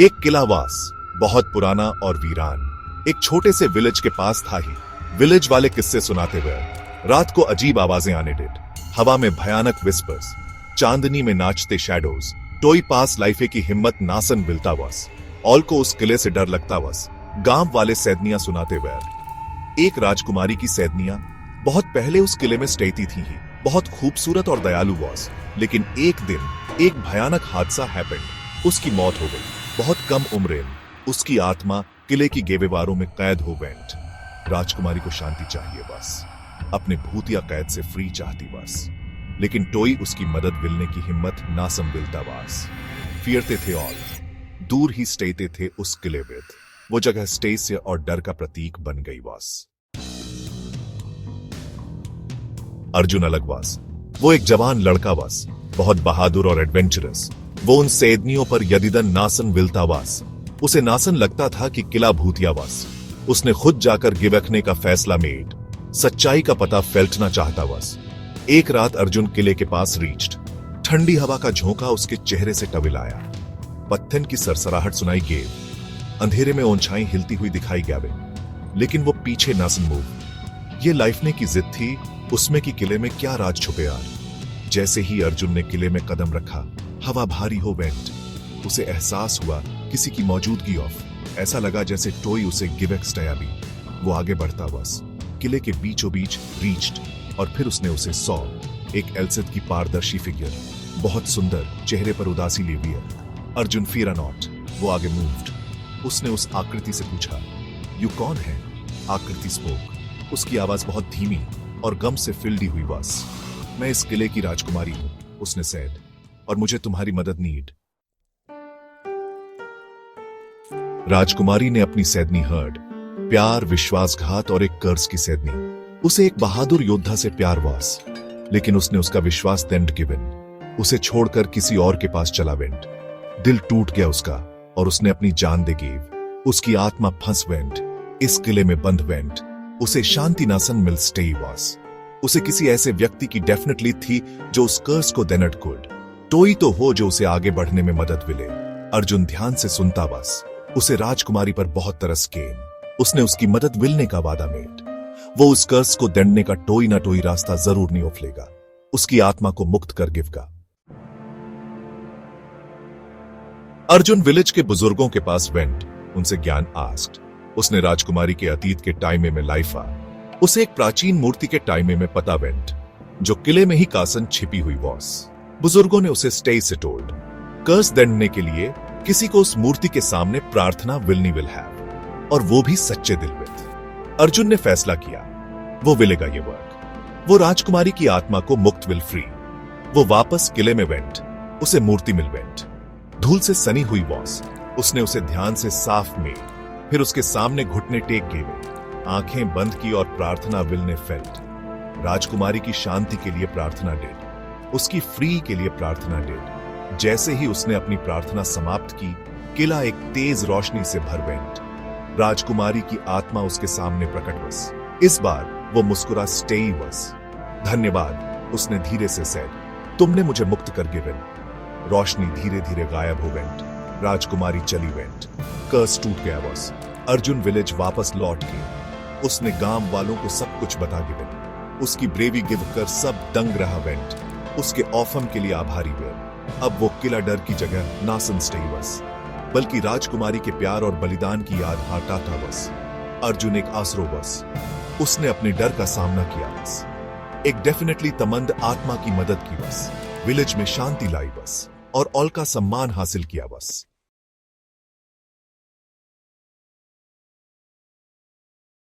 एक किलावास, बहुत पुराना और वीरान, एक छोटे से विलेज के पास था ही। विलेज वाले किस्से सुनाते हुए रात को अजीब आवाजें आने डेट, हवा में भयानक विस्पर्स, चांदनी में नाचते शैडोज, टोई पास लाइफे की हिम्मत नासन बिलता वस। ऑल को उस किले से डर लगता वस। गांव वाले सैदनिया सुनाते हुए एक राजकुमारी की सैदनिया बहुत पहले उस किले में स्टेती थी ही, बहुत खूबसूरत और दयालु वॉस। लेकिन एक दिन एक भयानक हादसा हैपेंड। उसकी मौत हो गई बहुत कम उम्र में। उसकी आत्मा किले की गेवेवारों में कैद हो वेंट। राजकुमारी को शांति चाहिए बस, अपने भूतिया कैद से फ्री चाहती बस। लेकिन टोई उसकी मदद मिलने की हिम्मत ना संबिलता वास। फिरते थे ऑल, दूर ही स्टेते थे उस किले विद। वो जगह स्टेस्य और डर का प्रतीक बन गई वास। अर्जुन अलग वास। वो एक जवान लड़का वास, बहुत बहादुर और एडवेंचरस। वो उन सेदनियों पर यदिदन नासन विलता वास। उसे नासन लगता था कि किला भूतिया वास। उसने खुद जाकर गिवखने का फैसला मेड, सच्चाई का पता फैलना चाहता वास। एक रात अर्जुन किले के पास रीच्ड। ठंडी हवा का झोंका उसके चेहरे से टविलाया। पत्थन की सरसराहट सुनाई गेव। अंधेरे में ओंछाई हिलती हुई दिखाई गयावे, लेकिन वो पीछे नासन मूव। ये लाइफने की जिद थी उसमें कि किले में क्या राज छुपे यार। जैसे ही अर्जुन ने किले में कदम रखा, हवा भारी हो वेंट। उसे एहसास हुआ किसी की मौजूदगी ऑफ। ऐसा लगा जैसे टोई उसे गिवेक्स भी। वो आगे बढ़ता बस, किले के बीचों बीच रीच्ड, और फिर उसने उसे सॉ, एक एल्सेथ की पारदर्शी फिगर, बहुत सुंदर, चेहरे पर उदासी लिवियर। Arjun fear not. वो आगे मूव्ड। उसने उस आकृति से पूछा, यू कौन है? आकृति स्पोक। उसकी आवाज बहुत धीमी और गम से फिल्डी हुई बस। मैं इस किले की राजकुमारी हूं, उसने सेड, और मुझे तुम्हारी मदद नीड। राजकुमारी ने अपनी सैदनी हर्ड, प्यार, विश्वासघात और एक कर्ज की सैदनी। उसे एक बहादुर योद्धा से प्यार वास, लेकिन उसने उसका विश्वास दंड गिवन। उसे छोड़कर किसी और के पास चला वेंट। दिल टूट गया उसका और उसने अपनी जान दे गेव। उसकी आत्मा फंस वेंट, इस किले में बंद वेंट। उसे शांति नासन मिल स्टे वास। उसे किसी ऐसे व्यक्ति की डेफिनेटली थी जो उस कर्स को देनट कुड। टोई तो हो जो उसे आगे बढ़ने में मदद मिले। अर्जुन ध्यान से सुनता बस। उसे राजकुमारी पर बहुत तरस केम। उसने उसकी मदद मिलने का वादा मेड। वो उस कर्स को दंडने का टोई ना टोई रास्ता जरूर नहीं उफलेगा। उसकी आत्मा को मुक्त कर गिवगा। अर्जुन विलेज के बुजुर्गों के पास वेंट, उनसे ज्ञान आस्क्ड। उसने राजकुमारी के अतीत के टाइमे में लाइफ आ। उसे एक प्राचीन मूर्ति के टाइमे में पता वेंट, जो किले में ही कासन छिपी हुई वॉस। बुजुर्गों ने उसे स्टे से टोल्ड, कर्स दंडने के लिए किसी को उस मूर्ति के सामने प्रार्थना विलनी विल हैव, और वो भी सच्चे दिल विद। अर्जुन ने फैसला किया, वो विलेगा ये वर्क। वो राजकुमारी की आत्मा को मुक्त विल फ्री। वो वापस किले में वेंट। उसे मूर्ति मिल वेंट, धूल से सनी हुई वॉस। उसने उसे ध्यान से साफ में, फिर उसके सामने घुटने टेक गए, आंखें बंद की और प्रार्थना विल ने फेल्ट। राजकुमारी की शांति के लिए प्रार्थना डेड, उसकी फ्री के लिए प्रार्थना डेड। जैसे ही उसने अपनी प्रार्थना समाप्त की, किला एक तेज रोशनी से भर वेंट। राजकुमारी की आत्मा उसके सामने प्रकट बस। इस बार वो मुस्कुरा स्टे बस। धन्यवाद, उसने धीरे से सेड, तुमने मुझे मुक्त कर गिवन। रोशनी धीरे धीरे गायब हो वेंट। राजकुमारी चली वेंट। कर्स टूट गया बस। अर्जुन विलेज वापस लौट गए। उसने गांव वालों को सब कुछ बता गिवन। उसकी ब्रेवी गिव कर सब दंग रहा वेंट। उसके ऑफम के लिए आभारी हुए। अब वो किला डर की जगह नासन स्टे बस, बल्कि राजकुमारी के प्यार और बलिदान की याद हाटा था बस। अर्जुन एक आसरो बस। उसने अपने डर का सामना किया बस। एक डेफिनेटली तमंद आत्मा की मदद की बस। विलेज में शांति लाई बस, और ऑल का सम्मान हासिल किया बस।